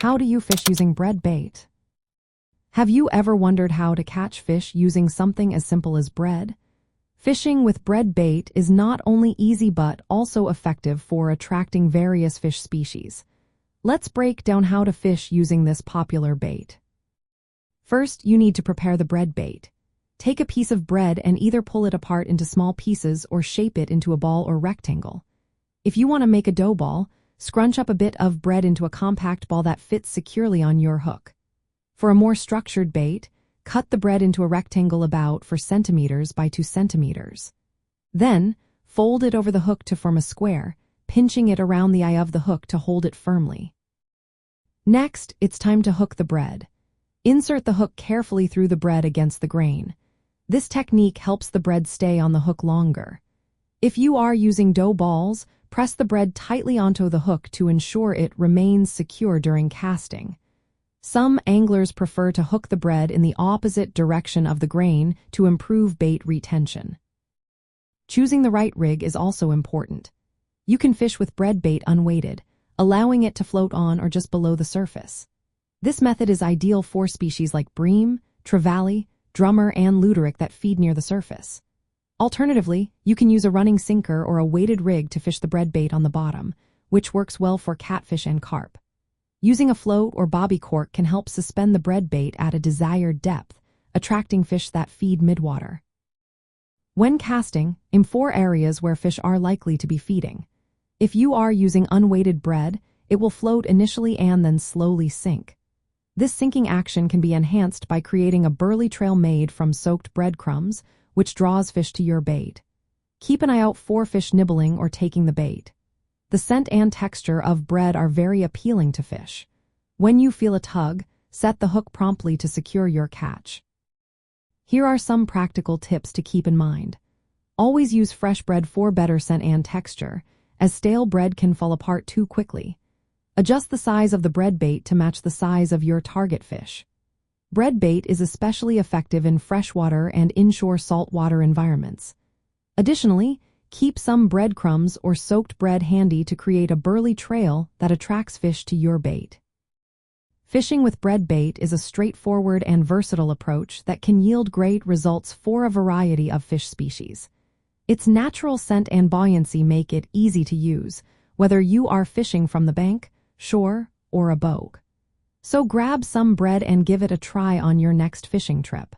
How do you fish using bread bait? Have you ever wondered how to catch fish using something as simple as bread? Fishing with bread bait is not only easy but also effective for attracting various fish species. Let's break down how to fish using this popular bait. First, you need to prepare the bread bait. Take a piece of bread and either pull it apart into small pieces or shape it into a ball or rectangle. If you want to make a dough ball, scrunch up a bit of bread into a compact ball that fits securely on your hook. For a more structured bait, cut the bread into a rectangle about 4 centimeters by 2 centimeters. Then, fold it over the hook to form a square, pinching it around the eye of the hook to hold it firmly. Next, it's time to hook the bread. Insert the hook carefully through the bread against the grain. This technique helps the bread stay on the hook longer. If you are using dough balls, press the bread tightly onto the hook to ensure it remains secure during casting. Some anglers prefer to hook the bread in the opposite direction of the grain to improve bait retention. Choosing the right rig is also important. You can fish with bread bait unweighted, allowing it to float on or just below the surface. This method is ideal for species like bream, trevally, drummer, and luderick that feed near the surface. Alternatively, you can use a running sinker or a weighted rig to fish the bread bait on the bottom, which works well for catfish and carp. Using a float or bobby cork can help suspend the bread bait at a desired depth, attracting fish that feed midwater. When casting, aim for areas where fish are likely to be feeding. If you are using unweighted bread, it will float initially and then slowly sink. This sinking action can be enhanced by creating a burly trail made from soaked breadcrumbs, which draws fish to your bait. Keep an eye out for fish nibbling or taking the bait. The scent and texture of bread are very appealing to fish. When you feel a tug, set the hook promptly to secure your catch. Here are some practical tips to keep in mind. Always use fresh bread for better scent and texture, as stale bread can fall apart too quickly. Adjust the size of the bread bait to match the size of your target fish. Bread bait is especially effective in freshwater and inshore saltwater environments. Additionally, keep some breadcrumbs or soaked bread handy to create a burly trail that attracts fish to your bait. Fishing with bread bait is a straightforward and versatile approach that can yield great results for a variety of fish species. Its natural scent and buoyancy make it easy to use, whether you are fishing from the bank, shore, or a boat. So grab some bread and give it a try on your next fishing trip.